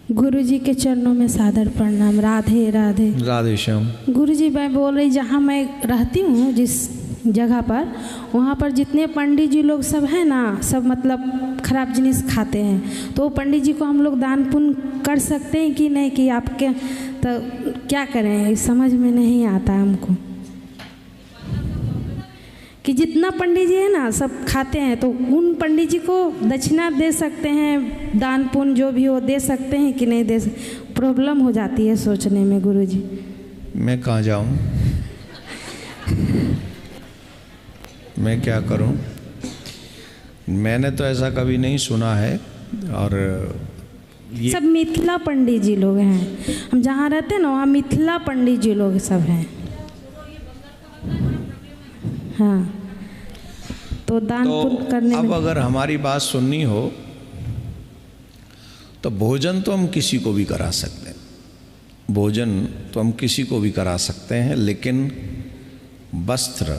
गुरुजी के चरणों में सादर प्रणाम। राधे राधे। राधे श्याम। गुरुजी मैं बोल रही, जहाँ मैं रहती हूँ जिस जगह पर, वहाँ पर जितने पंडित जी लोग सब हैं ना, सब मतलब खराब जिनिस खाते हैं। तो पंडित जी को हम लोग दान पुण्य कर सकते हैं कि नहीं, कि आपके तो क्या करें, समझ में नहीं आता हमको कि जितना पंडित जी है ना सब खाते हैं, तो उन पंडित जी को दक्षिणा दे सकते हैं, दान पुण्य जो भी हो दे सकते हैं कि नहीं दे सकते। प्रॉब्लम हो जाती है सोचने में गुरुजी। मैं कहाँ जाऊँ, मैं क्या करूं? मैंने तो ऐसा कभी नहीं सुना है। और ये सब मिथिला पंडित जी लोग हैं, हम जहाँ रहते हैं ना वहाँ मिथिला पंडित जी लोग सब हैं। हाँ, तो दान पुण्य करने अब में अगर हमारी बात सुननी हो तो भोजन तो हम किसी को भी करा सकते हैं, भोजन तो हम किसी को भी करा सकते हैं, लेकिन वस्त्र,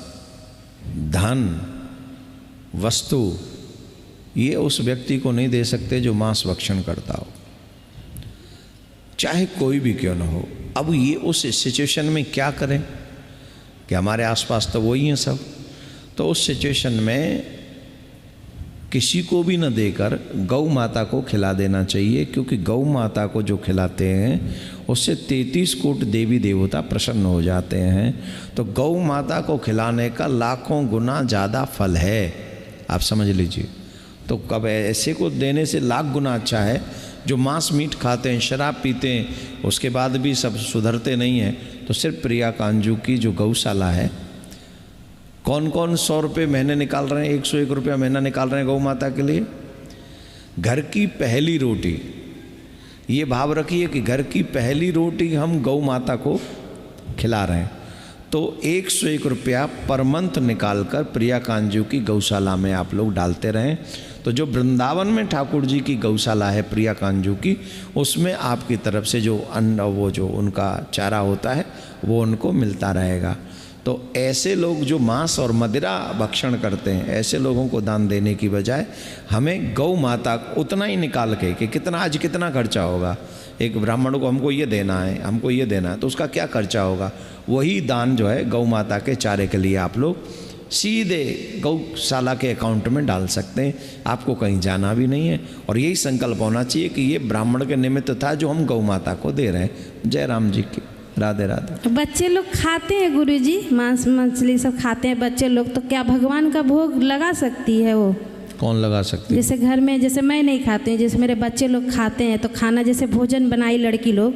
धन, वस्तु ये उस व्यक्ति को नहीं दे सकते जो मांस भक्षण करता हो, चाहे कोई भी क्यों ना हो। अब ये उस सिचुएशन में क्या करें कि हमारे आसपास तो वही हैं सब, तो उस सिचुएशन में किसी को भी न देकर गौ माता को खिला देना चाहिए, क्योंकि गौ माता को जो खिलाते हैं उससे 33 कोटि देवी देवता प्रसन्न हो जाते हैं। तो गौ माता को खिलाने का लाखों गुना ज़्यादा फल है, आप समझ लीजिए। तो कब ऐसे को देने से लाख गुना अच्छा है। जो मांस मीट खाते हैं, शराब पीते हैं, उसके बाद भी सब सुधरते नहीं हैं, तो सिर्फ प्रिया कांजू की जो गौशाला है, कौन कौन 100 रुपये महीने निकाल रहे हैं, 101 रुपया महीना निकाल रहे हैं गौ माता के लिए। घर की पहली रोटी, ये भाव रखिए कि घर की पहली रोटी हम गौ माता को खिला रहे हैं, तो 101 रुपया पर मंथ निकाल कर प्रिया कांजू की गौशाला में आप लोग डालते रहें। तो जो वृंदावन में ठाकुर जी की गौशाला है प्रिया कांजू की, उसमें आपकी तरफ से जो अन्न, वो जो उनका चारा होता है वो उनको मिलता रहेगा। तो ऐसे लोग जो मांस और मदिरा भक्षण करते हैं, ऐसे लोगों को दान देने की बजाय हमें गौ माता उतना ही निकाल के, कि कितना आज कितना खर्चा होगा, एक ब्राह्मण को हमको ये देना है, हमको ये देना है, तो उसका क्या खर्चा होगा, वही दान जो है गौ माता के चारे के लिए आप लोग सीधे गौशाला के अकाउंट में डाल सकते हैं। आपको कहीं जाना भी नहीं है, और यही संकल्प होना चाहिए कि ये ब्राह्मण के निमित्त था जो हम गौ माता को दे रहे हैं। जय राम जी की। राधे राधे। बच्चे लोग खाते हैं गुरुजी, मांस मछली सब खाते हैं बच्चे लोग, तो क्या भगवान का भोग लगा सकती है वो? कौन लगा सकती है? जैसे घर में, जैसे मैं नहीं खाती हूँ, जैसे मेरे बच्चे लोग खाते हैं, तो खाना जैसे भोजन बनाई लड़की लोग,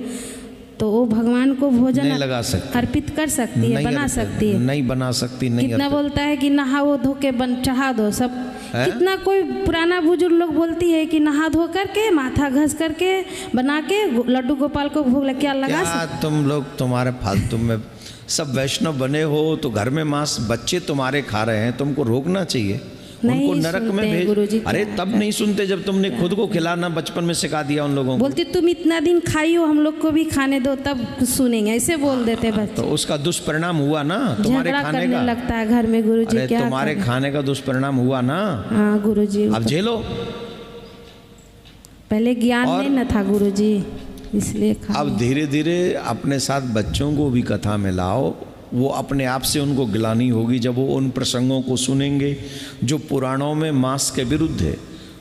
तो वो भगवान को भोजन नहीं लगा सकती, अर्पित कर सकती है, बना सकती है? नहीं बना सकती। नहीं, कितना बोलता है कि नहाओ धो के चढ़ा दो सब है? कितना कोई पुराना बुजुर्ग लोग बोलती है कि नहा धो करके माथा घस करके बना के लड्डू गोपाल को भोग लगा। क्या लगा क्या तुम लोग, तुम्हारे फालतू में सब वैष्णव बने हो, तो घर में मांस बच्चे तुम्हारे खा रहे हैं, तुमको रोकना चाहिए, उनको नरक में भेज। अरे तब नहीं सुनते जब तुमने खुद को खिलाना बचपन में सिखा दिया उन लोगों को। बोलती तुम इतना दिन खाई हो, हम लोग को भी खाने दो तब सुनेंगे, ऐसे बोल देते बच्चे। तो उसका दुष्परिणाम हुआ ना तुम्हारे खाने का। लगता है घर में गुरुजी। अरे क्या तुम्हारे खाने का दुष्परिणाम हुआ ना। हाँ गुरुजी, अब झेलो। पहले ज्ञान नहीं न था गुरुजी, इसलिए अब धीरे धीरे अपने साथ बच्चों को भी कथा में लाओ, वो अपने आप से उनको गिलानी होगी जब वो उन प्रसंगों को सुनेंगे जो पुराणों में मांस के विरुद्ध है,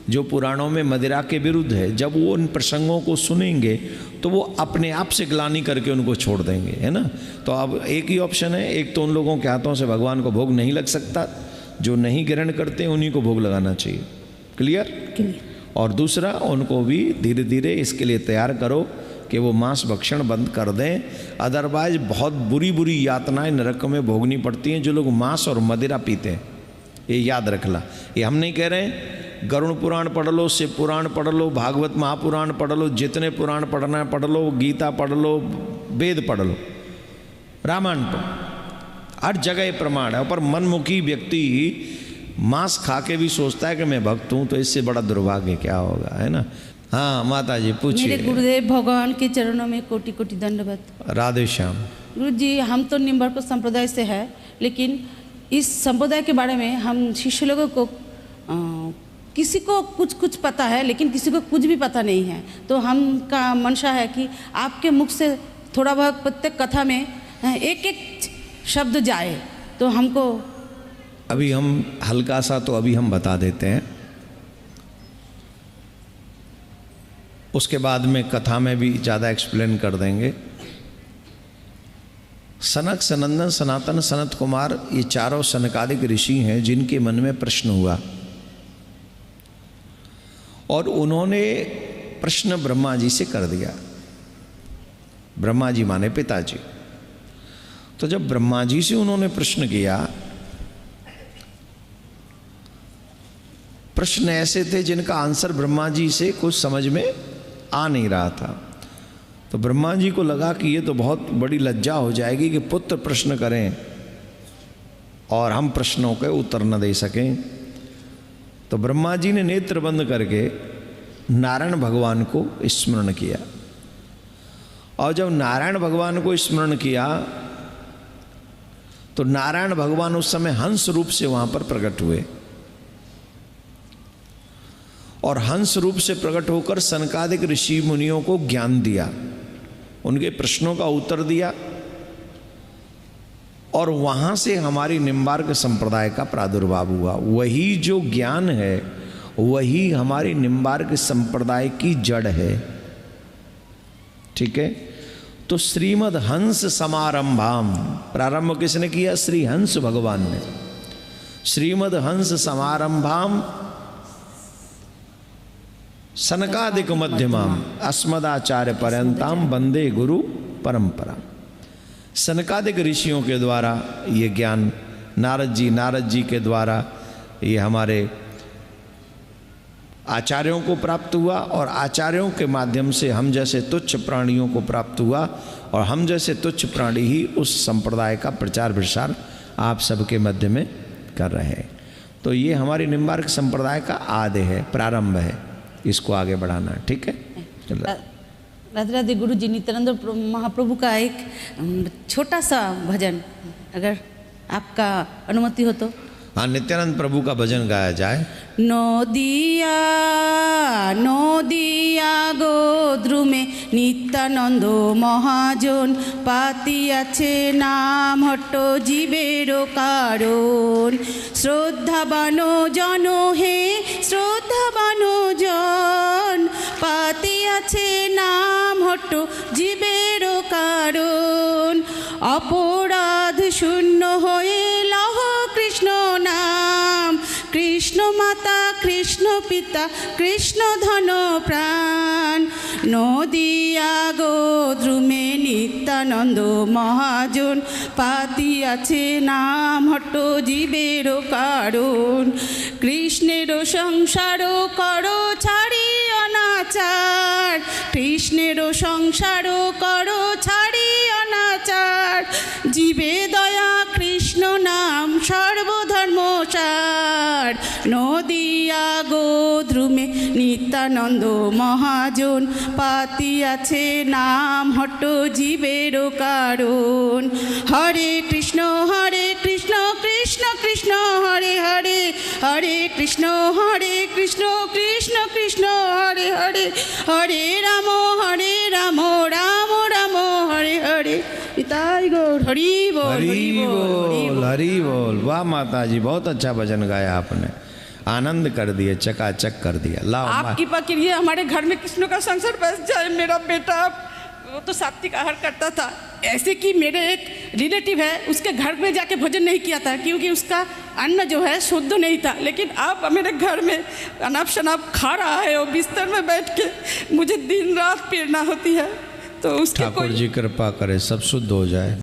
जो पुराणों में मदिरा के विरुद्ध है। जब वो उन प्रसंगों को सुनेंगे तो वो अपने आप से गिलानी करके उनको छोड़ देंगे, है ना। तो अब एक ही ऑप्शन है, एक तो उन लोगों के हाथों से भगवान को भोग नहीं लग सकता, जो नहीं ग्रहण करते उन्हीं को भोग लगाना चाहिए। क्लियर? और दूसरा, उनको भी धीरे धीरे इसके लिए तैयार करो कि वो मांस भक्षण बंद कर दें, अदरवाइज बहुत बुरी बुरी यातनाएं नरक में भोगनी पड़ती हैं जो लोग मांस और मदिरा पीते हैं। ये याद रखला, ये हम नहीं कह रहे हैं। गरुड़ पुराण पढ़ लो, शिव पुराण पढ़ लो, भागवत महापुराण पढ़ लो, जितने पुराण पढ़ना है पढ़ लो, गीता पढ़ लो, वेद पढ़ लो, रामायण पढ़, हर जगह ये प्रमाण है। पर मनमुखी व्यक्ति मांस खा के भी सोचता है कि मैं भक्त हूँ, तो इससे बड़ा दुर्भाग्य क्या होगा, है ना। हाँ माता जी पूछिए। मेरे गुरुदेव भगवान के चरणों में कोटि कोटि दंडवत। राधे श्याम। गुरु जी, हम तो निम्बर्क संप्रदाय से है, लेकिन इस संप्रदाय के बारे में हम शिष्य लोगों को किसी को कुछ कुछ पता है लेकिन किसी को कुछ भी पता नहीं है। तो हम का मंशा है कि आपके मुख से थोड़ा बहुत प्रत्येक कथा में एक एक शब्द जाए तो हमको। अभी हम हल्का सा तो अभी हम बता देते हैं, उसके बाद में कथा में भी ज़्यादा एक्सप्लेन कर देंगे। सनक, सनंदन, सनातन, सनत कुमार, ये चारों सनकादिक ऋषि हैं जिनके मन में प्रश्न हुआ और उन्होंने प्रश्न ब्रह्मा जी से कर दिया। ब्रह्मा जी माने पिताजी। तो जब ब्रह्मा जी से उन्होंने प्रश्न किया, प्रश्न ऐसे थे जिनका आंसर ब्रह्मा जी से कुछ समझ में आ नहीं रहा था। तो ब्रह्मा जी को लगा कि ये तो बहुत बड़ी लज्जा हो जाएगी कि पुत्र प्रश्न करें और हम प्रश्नों के उत्तर न दे सकें। तो ब्रह्मा जी ने नेत्र बंद करके नारायण भगवान को स्मरण किया और जब नारायण भगवान को स्मरण किया तो नारायण भगवान उस समय हंस रूप से वहां पर प्रकट हुए और हंस रूप से प्रकट होकर सनकादिक ऋषि मुनियों को ज्ञान दिया, उनके प्रश्नों का उत्तर दिया और वहां से हमारी निम्बार्क संप्रदाय का प्रादुर्भाव हुआ। वही जो ज्ञान है वही हमारी निम्बार्क संप्रदाय की जड़ है। ठीक है, तो श्रीमद् हंस समारंभाम प्रारंभ किसने किया? श्री हंस भगवान ने। श्रीमद् हंस समारंभाम सनकादिक मध्यमाम अस्मदाचार्य पर्यंताम वंदे गुरु परंपरा। सनकादिक ऋषियों के द्वारा ये ज्ञान नारद जी के द्वारा ये हमारे आचार्यों को प्राप्त हुआ और आचार्यों के माध्यम से हम जैसे तुच्छ प्राणियों को प्राप्त हुआ और हम जैसे तुच्छ प्राणी ही उस संप्रदाय का प्रचार प्रसार आप सबके मध्य में कर रहे हैं। तो ये हमारी निम्बार्क संप्रदाय का आदि है, प्रारंभ है, इसको आगे बढ़ाना। ठीक है, राधे राधे। गुरु जी, नित्यानंद महाप्रभु का एक छोटा सा भजन अगर आपका अनुमति हो तो। हाँ, नित्यानंद प्रभु का भजन गाया जाए। नदिया नदिया गोद्रुमे नित्यानंद महाजन पातियाछे नाम हट्ट जीवेरो कारण। श्रद्धावानो जन हे श्रद्धावानो जन पातियाछे नाम हट्ट जीवेरो कारण। अपराध शून्य हये लह कृष्ण नाम। कृष्ण माता कृष्ण पिता कृष्ण धन प्राण। नदिया गोद्रुमे नित्यानंद महाजन पातियाछे नाम हट्ट जीवेरो कारण। कृष्णेरो संसार करो छाड़ी अनाचार। कृष्णेरो संसार करो छाड़ी अनाचार। जीवे दया कृष्ण नाम सर्वधर्म सार। नदिया गोद्रुमे नित्यानंद महाजन पातियाछे नाम हट्ट जीवेरो कारण। हरे कृष्ण कृष्ण कृष्ण हरे हरे। हरे कृष्ण कृष्ण कृष्ण हरे हरे। हरे राम राम राम हरे हरे। पिताई गौर हरि बोल हरि बोल हरि बोल। वाह माता जी, बहुत अच्छा भजन गाया आपने, आनंद कर दिए, चकाचक कर दिया। लाओ आप कृपा करिए हमारे घर में कृष्ण का संसार बस जाए। मेरा बेटा वो तो सात्विक आहार करता था, ऐसे कि मेरे एक रिलेटिव है उसके घर में जाके भोजन नहीं किया था क्योंकि उसका अन्न जो है शुद्ध नहीं था। लेकिन आप मेरे घर में अनाप शनाप खा रहा है और बिस्तर में बैठ के मुझे दिन रात पीड़ना होती है। तो उसके ठाकुर जी कृपा करे सब शुद्ध हो जाए।